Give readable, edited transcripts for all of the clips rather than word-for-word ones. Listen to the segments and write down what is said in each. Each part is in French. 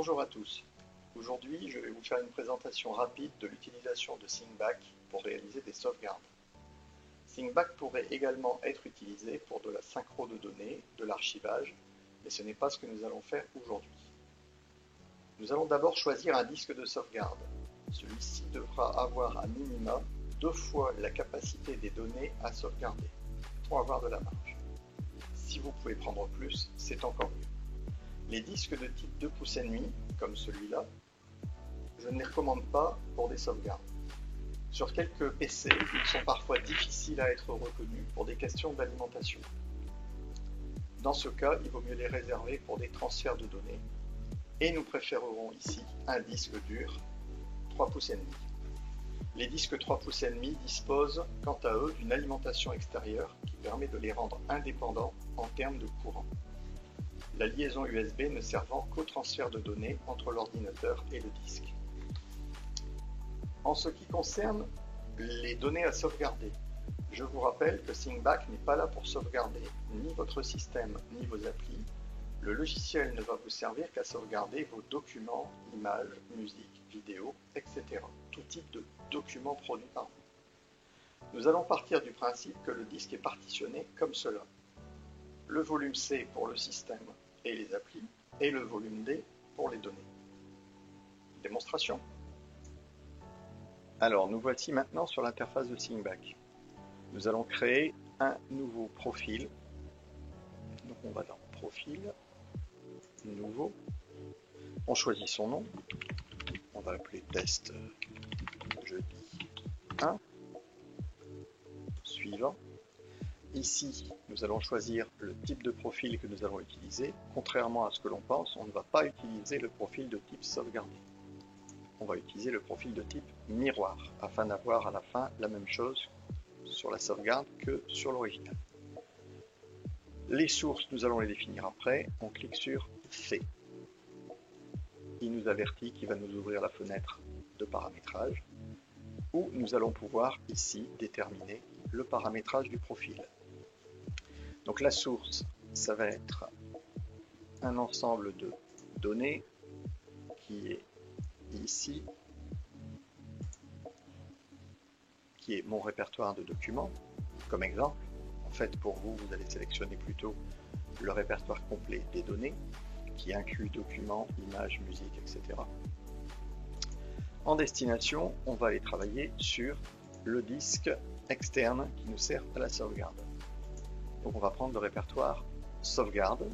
Bonjour à tous. Aujourd'hui, je vais vous faire une présentation rapide de l'utilisation de ThinkBack pour réaliser des sauvegardes. ThinkBack pourrait également être utilisé pour de la synchro de données, de l'archivage, mais ce n'est pas ce que nous allons faire aujourd'hui. Nous allons d'abord choisir un disque de sauvegarde. Celui-ci devra avoir à minima 2 fois la capacité des données à sauvegarder, pour avoir de la marge. Si vous pouvez prendre plus, c'est encore mieux. Les disques de type 2 pouces et demi, comme celui-là, je ne les recommande pas pour des sauvegardes. Sur quelques PC, ils sont parfois difficiles à être reconnus pour des questions d'alimentation. Dans ce cas, il vaut mieux les réserver pour des transferts de données, et nous préférerons ici un disque dur 3 pouces et demi. Les disques 3 pouces et demi disposent, quant à eux, d'une alimentation extérieure qui permet de les rendre indépendants en termes de courant. La liaison USB ne servant qu'au transfert de données entre l'ordinateur et le disque. En ce qui concerne les données à sauvegarder, je vous rappelle que ThinkBack n'est pas là pour sauvegarder ni votre système ni vos applis. Le logiciel ne va vous servir qu'à sauvegarder vos documents, images, musique, vidéos, etc. Tout type de documents produits par vous. Nous allons partir du principe que le disque est partitionné comme cela. Le volume C pour le système et les applis, et le volume D pour les données. Démonstration. Alors, nous voici maintenant sur l'interface de ThinkBack. Nous allons créer un nouveau profil. Donc on va dans Profil, Nouveau. On choisit son nom. On va l'appeler Test Jeudi 1. Suivant. Ici, nous allons choisir le type de profil que nous allons utiliser. Contrairement à ce que l'on pense, on ne va pas utiliser le profil de type sauvegardé. On va utiliser le profil de type miroir, afin d'avoir à la fin la même chose sur la sauvegarde que sur l'original. Les sources, nous allons les définir après. On clique sur C. Il nous avertit qu'il va nous ouvrir la fenêtre de paramétrage, où nous allons pouvoir ici déterminer le paramétrage du profil. Donc la source, ça va être un ensemble de données qui est ici, qui est mon répertoire de documents, comme exemple. En fait, pour vous, vous allez sélectionner plutôt le répertoire complet des données, qui inclut documents, images, musique, etc. En destination, on va aller travailler sur le disque externe qui nous sert à la sauvegarde. Donc on va prendre le répertoire sauvegarde,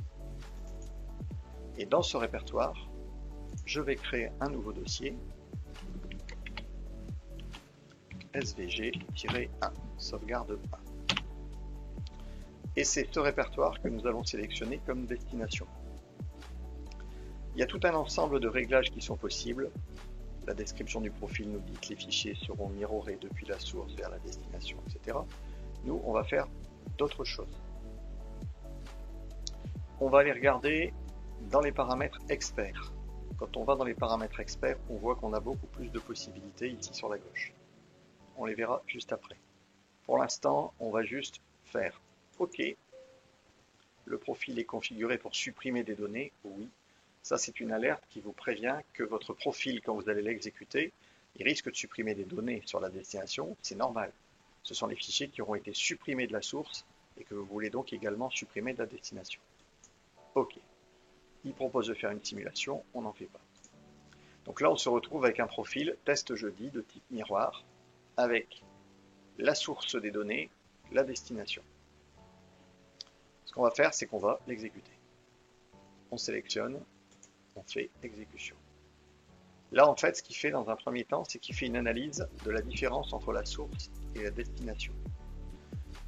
et dans ce répertoire, je vais créer un nouveau dossier, SVG-1, sauvegarde 1. Et c'est ce répertoire que nous allons sélectionner comme destination. Il y a tout un ensemble de réglages qui sont possibles. La description du profil nous dit que les fichiers seront mirrorés depuis la source vers la destination, etc. Nous, on va faire d'autres choses. On va aller regarder dans les paramètres experts. Quand on va dans les paramètres experts, on voit qu'on a beaucoup plus de possibilités ici sur la gauche. On les verra juste après. Pour l'instant, on va juste faire OK. Le profil est configuré pour supprimer des données. Oui. Ça, c'est une alerte qui vous prévient que votre profil, quand vous allez l'exécuter, il risque de supprimer des données sur la destination. C'est normal. Ce sont les fichiers qui auront été supprimés de la source et que vous voulez donc également supprimer de la destination. OK. Il propose de faire une simulation, on n'en fait pas. Donc là, on se retrouve avec un profil test jeudi de type miroir, avec la source des données, la destination. Ce qu'on va faire, c'est qu'on va l'exécuter. On sélectionne, on fait exécution. Là, en fait, ce qu'il fait dans un premier temps, c'est qu'il fait une analyse de la différence entre la source et la destination.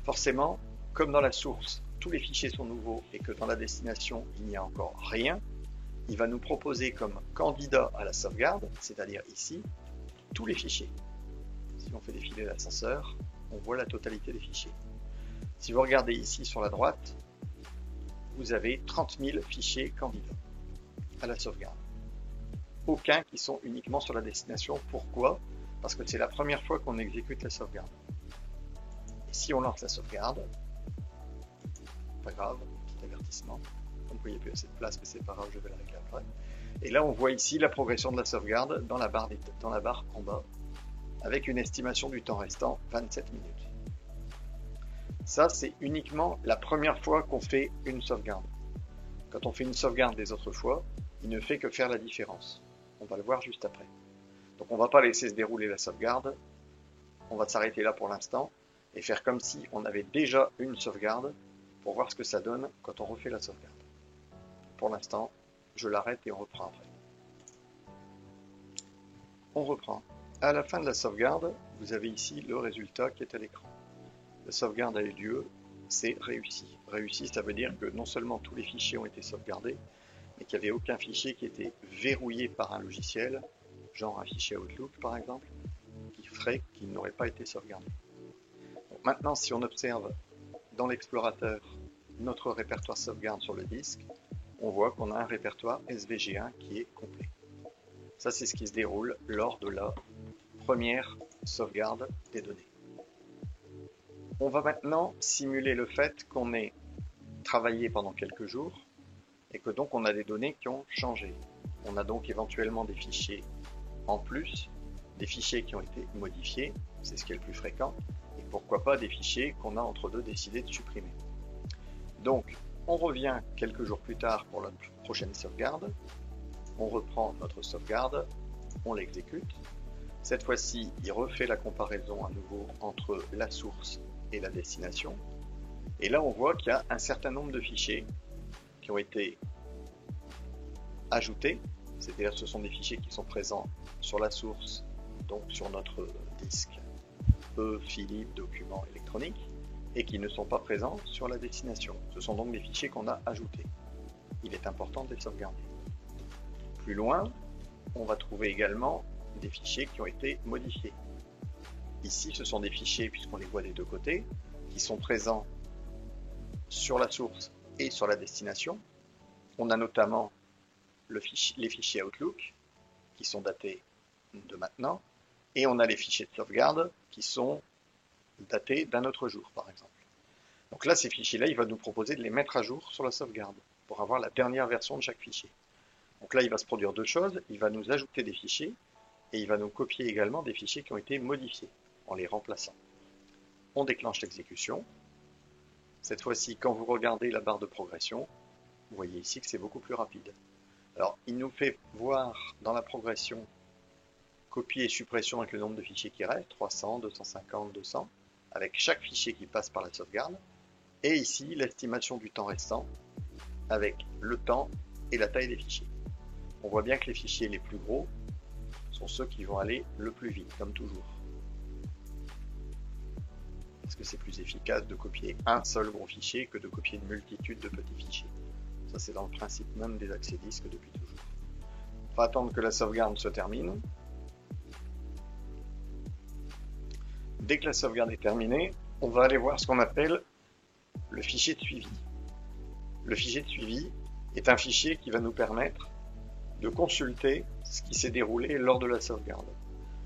Forcément, comme dans la source, tous les fichiers sont nouveaux et que dans la destination, il n'y a encore rien, il va nous proposer comme candidat à la sauvegarde, c'est-à-dire ici, tous les fichiers. Si on fait défiler l'ascenseur, on voit la totalité des fichiers. Si vous regardez ici sur la droite, vous avez 30 000 fichiers candidats à la sauvegarde. Aucun qui sont uniquement sur la destination. Pourquoi? Parce que c'est la première fois qu'on exécute la sauvegarde. Et si on lance la sauvegarde, pas grave, petit avertissement, comme quoi il n'y a plus assez de place, mais c'est pas grave, je vais le régler après. Et là, on voit ici la progression de la sauvegarde dans la barre en bas, avec une estimation du temps restant, 27 minutes. Ça, c'est uniquement la première fois qu'on fait une sauvegarde. Quand on fait une sauvegarde des autres fois, il ne fait que faire la différence. On va le voir juste après. Donc on ne va pas laisser se dérouler la sauvegarde. On va s'arrêter là pour l'instant et faire comme si on avait déjà une sauvegarde pour voir ce que ça donne quand on refait la sauvegarde. Pour l'instant, je l'arrête et on reprend après. On reprend. À la fin de la sauvegarde, vous avez ici le résultat qui est à l'écran. La sauvegarde a eu lieu, c'est réussi. Réussi, ça veut dire que non seulement tous les fichiers ont été sauvegardés, mais qu'il n'y avait aucun fichier qui était verrouillé par un logiciel, genre un fichier Outlook par exemple, qui ferait qu'il n'aurait pas été sauvegardé. Donc maintenant, si on observe dans l'explorateur notre répertoire sauvegarde sur le disque, on voit qu'on a un répertoire SVG1 qui est complet. Ça, c'est ce qui se déroule lors de la première sauvegarde des données. On va maintenant simuler le fait qu'on ait travaillé pendant quelques jours et que donc on a des données qui ont changé. On a donc éventuellement des fichiers en plus, des fichiers qui ont été modifiés, c'est ce qui est le plus fréquent, et pourquoi pas des fichiers qu'on a entre deux décidé de supprimer. Donc, on revient quelques jours plus tard pour la prochaine sauvegarde, on reprend notre sauvegarde, on l'exécute. Cette fois-ci, il refait la comparaison à nouveau entre la source et la destination. Et là, on voit qu'il y a un certain nombre de fichiers qui ont été ajoutés, c'est-à-dire ce sont des fichiers qui sont présents sur la source, donc sur notre disque Philippe document électronique, et qui ne sont pas présents sur la destination. Ce sont donc des fichiers qu'on a ajoutés. Il est important de les sauvegarder. Plus loin, on va trouver également des fichiers qui ont été modifiés. Ici, ce sont des fichiers, puisqu'on les voit des deux côtés, qui sont présents sur la source et sur la destination. On a notamment les fichiers Outlook, qui sont datés de maintenant, et on a les fichiers de sauvegarde, qui sont datés d'un autre jour, par exemple. Donc là, ces fichiers-là, il va nous proposer de les mettre à jour sur la sauvegarde, pour avoir la dernière version de chaque fichier. Donc là, il va se produire deux choses. Il va nous ajouter des fichiers, et il va nous copier également des fichiers qui ont été modifiés, en les remplaçant. On déclenche l'exécution. Cette fois-ci, quand vous regardez la barre de progression, vous voyez ici que c'est beaucoup plus rapide. Alors, il nous fait voir dans la progression copier et suppression avec le nombre de fichiers qui restent, 300, 250, 200, avec chaque fichier qui passe par la sauvegarde. Et ici, l'estimation du temps restant, avec le temps et la taille des fichiers. On voit bien que les fichiers les plus gros sont ceux qui vont aller le plus vite, comme toujours. Parce que c'est plus efficace de copier un seul gros fichier que de copier une multitude de petits fichiers. Ça, c'est dans le principe même des accès disques depuis toujours. On va attendre que la sauvegarde se termine. Dès que la sauvegarde est terminée, on va aller voir ce qu'on appelle le fichier de suivi. Le fichier de suivi est un fichier qui va nous permettre de consulter ce qui s'est déroulé lors de la sauvegarde.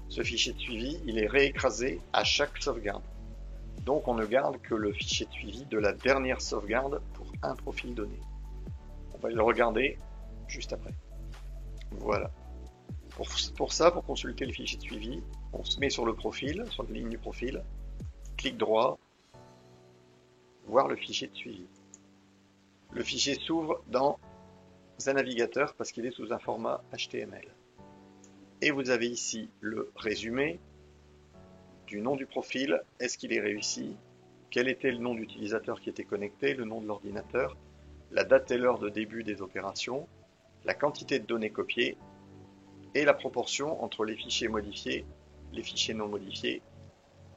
Ce fichier de suivi, il est réécrasé à chaque sauvegarde. Donc on ne garde que le fichier de suivi de la dernière sauvegarde pour un profil donné. On va le regarder juste après. Voilà. Pour ça, pour consulter le fichier de suivi, on se met sur le profil, sur la ligne du profil, clic droit, voir le fichier de suivi. Le fichier s'ouvre dans un navigateur parce qu'il est sous un format HTML. Et vous avez ici le résumé du nom du profil, est-ce qu'il est réussi, quel était le nom d'utilisateur qui était connecté, le nom de l'ordinateur, la date et l'heure de début des opérations, la quantité de données copiées et la proportion entre les fichiers modifiés, les fichiers non modifiés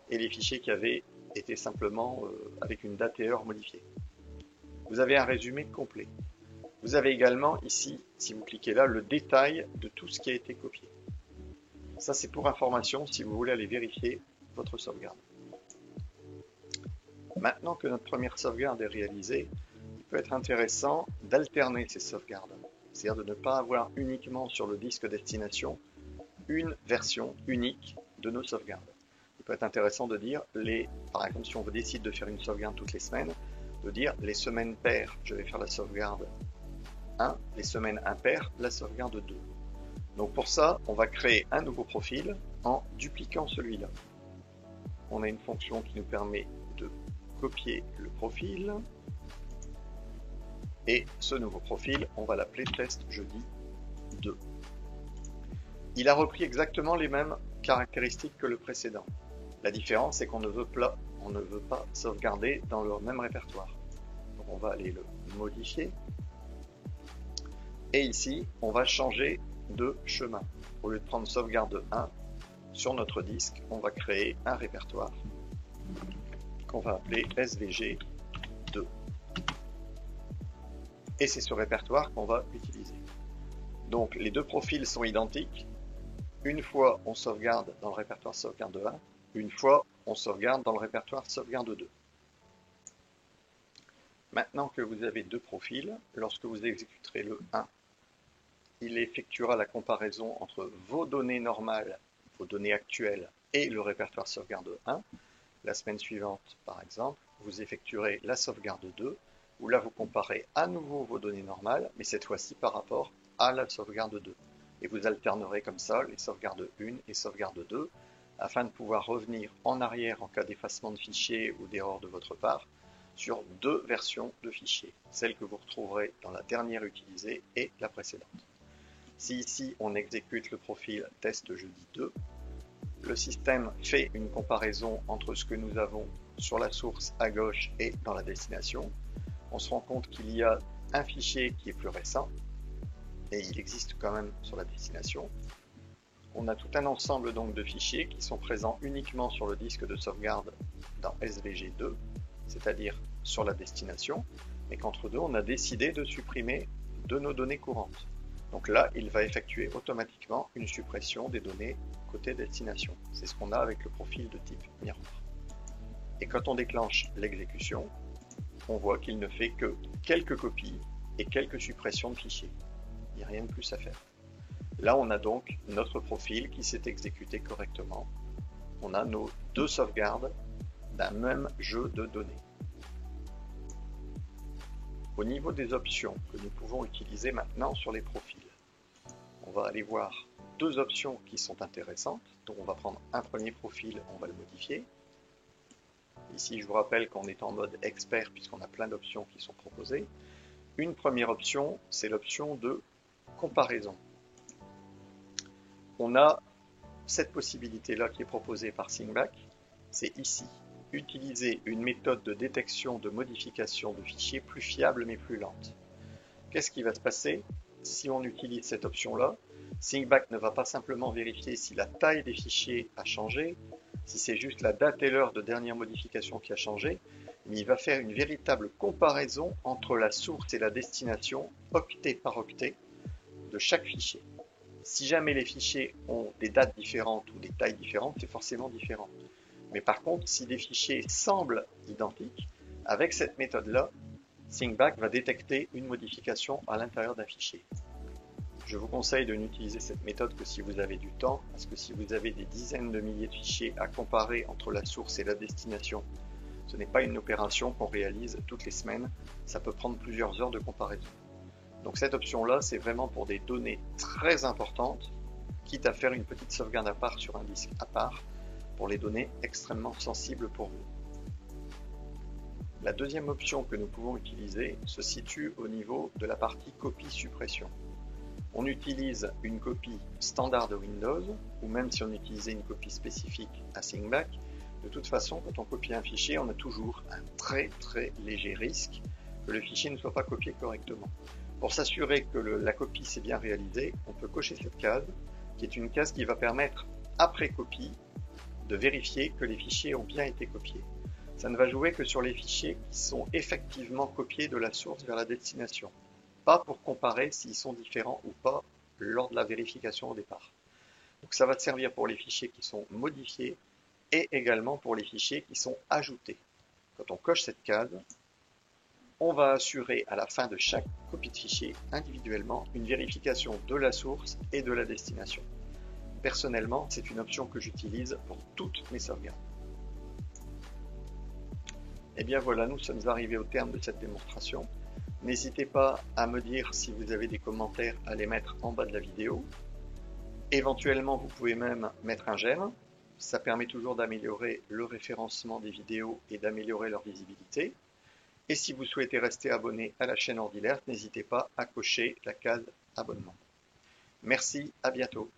et les fichiers qui avaient été simplement avec une date et heure modifiée. Vous avez un résumé complet. Vous avez également ici, si vous cliquez là, le détail de tout ce qui a été copié. Ça, c'est pour information si vous voulez aller vérifier votre sauvegarde. Maintenant que notre première sauvegarde est réalisée, il peut être intéressant d'alterner ces sauvegardes. C'est-à-dire de ne pas avoir uniquement sur le disque destination une version unique de nos sauvegardes. Il peut être intéressant de dire, par exemple, si on décide de faire une sauvegarde toutes les semaines, de dire les semaines paires, je vais faire la sauvegarde 1, les semaines impaires, la sauvegarde 2. Donc pour ça, on va créer un nouveau profil en dupliquant celui-là. On a une fonction qui nous permet de copier le profil. Et ce nouveau profil, on va l'appeler test jeudi 2. Il a repris exactement les mêmes caractéristiques que le précédent. La différence, c'est qu'on ne veut pas sauvegarder dans le même répertoire. Donc on va aller le modifier. Et ici, on va changer de chemin. Au lieu de prendre sauvegarde 1 sur notre disque, on va créer un répertoire qu'on va appeler SVG 2. Et c'est ce répertoire qu'on va utiliser. Donc les deux profils sont identiques. Une fois, on sauvegarde dans le répertoire sauvegarde 1. Une fois, on sauvegarde dans le répertoire sauvegarde 2. Maintenant que vous avez deux profils, lorsque vous exécuterez le 1, il effectuera la comparaison entre vos données normales, vos données actuelles et le répertoire sauvegarde 1. La semaine suivante, par exemple, vous effectuerez la sauvegarde 2, où là vous comparez à nouveau vos données normales, mais cette fois-ci par rapport à la sauvegarde 2. Et vous alternerez comme ça les sauvegardes 1 et sauvegarde 2, afin de pouvoir revenir en arrière en cas d'effacement de fichiers ou d'erreur de votre part, sur deux versions de fichiers, celle que vous retrouverez dans la dernière utilisée et la précédente. Si ici on exécute le profil test jeudi 2, le système fait une comparaison entre ce que nous avons sur la source à gauche et dans la destination. On se rend compte qu'il y a un fichier qui est plus récent, et il existe quand même sur la destination. On a tout un ensemble donc de fichiers qui sont présents uniquement sur le disque de sauvegarde dans SVG2, c'est-à-dire sur la destination, mais qu'entre deux, on a décidé de supprimer de nos données courantes. Donc là, il va effectuer automatiquement une suppression des données côté destination. C'est ce qu'on a avec le profil de type miroir. Et quand on déclenche l'exécution, on voit qu'il ne fait que quelques copies et quelques suppressions de fichiers. Il n'y a rien de plus à faire. Là, on a donc notre profil qui s'est exécuté correctement. On a nos deux sauvegardes d'un même jeu de données. Au niveau des options que nous pouvons utiliser maintenant sur les profils, on va aller voir deux options qui sont intéressantes. Donc on va prendre un premier profil, on va le modifier. Ici, je vous rappelle qu'on est en mode expert puisqu'on a plein d'options qui sont proposées. Une première option, c'est l'option de comparaison. On a cette possibilité-là qui est proposée par Syncback, c'est ici. Utiliser une méthode de détection de modification de fichiers plus fiable mais plus lente. Qu'est-ce qui va se passer si on utilise cette option-là? Syncback ne va pas simplement vérifier si la taille des fichiers a changé, si c'est juste la date et l'heure de dernière modification qui a changé, mais il va faire une véritable comparaison entre la source et la destination, octet par octet, de chaque fichier. Si jamais les fichiers ont des dates différentes ou des tailles différentes, c'est forcément différent. Mais par contre, si des fichiers semblent identiques, avec cette méthode-là, Syncback va détecter une modification à l'intérieur d'un fichier. Je vous conseille de n'utiliser cette méthode que si vous avez du temps, parce que si vous avez des dizaines de milliers de fichiers à comparer entre la source et la destination, ce n'est pas une opération qu'on réalise toutes les semaines, ça peut prendre plusieurs heures de comparaison. Donc cette option-là, c'est vraiment pour des données très importantes, quitte à faire une petite sauvegarde à part sur un disque à part, pour les données extrêmement sensibles pour vous. La deuxième option que nous pouvons utiliser se situe au niveau de la partie copie-suppression. On utilise une copie standard de Windows, ou même si on utilisait une copie spécifique à Syncback, de toute façon, quand on copie un fichier, on a toujours un très léger risque que le fichier ne soit pas copié correctement. Pour s'assurer que la copie s'est bien réalisée, on peut cocher cette case, qui est une case qui va permettre, après copie, de vérifier que les fichiers ont bien été copiés. Ça ne va jouer que sur les fichiers qui sont effectivement copiés de la source vers la destination, pas pour comparer s'ils sont différents ou pas lors de la vérification au départ. Donc ça va te servir pour les fichiers qui sont modifiés et également pour les fichiers qui sont ajoutés. Quand on coche cette case, on va assurer à la fin de chaque copie de fichier individuellement une vérification de la source et de la destination. Personnellement, c'est une option que j'utilise pour toutes mes sauvegardes. Et bien voilà, nous sommes arrivés au terme de cette démonstration. N'hésitez pas à me dire si vous avez des commentaires à les mettre en bas de la vidéo. Éventuellement, vous pouvez même mettre un j'aime. Ça permet toujours d'améliorer le référencement des vidéos et d'améliorer leur visibilité. Et si vous souhaitez rester abonné à la chaîne Ordilert, n'hésitez pas à cocher la case abonnement. Merci, à bientôt.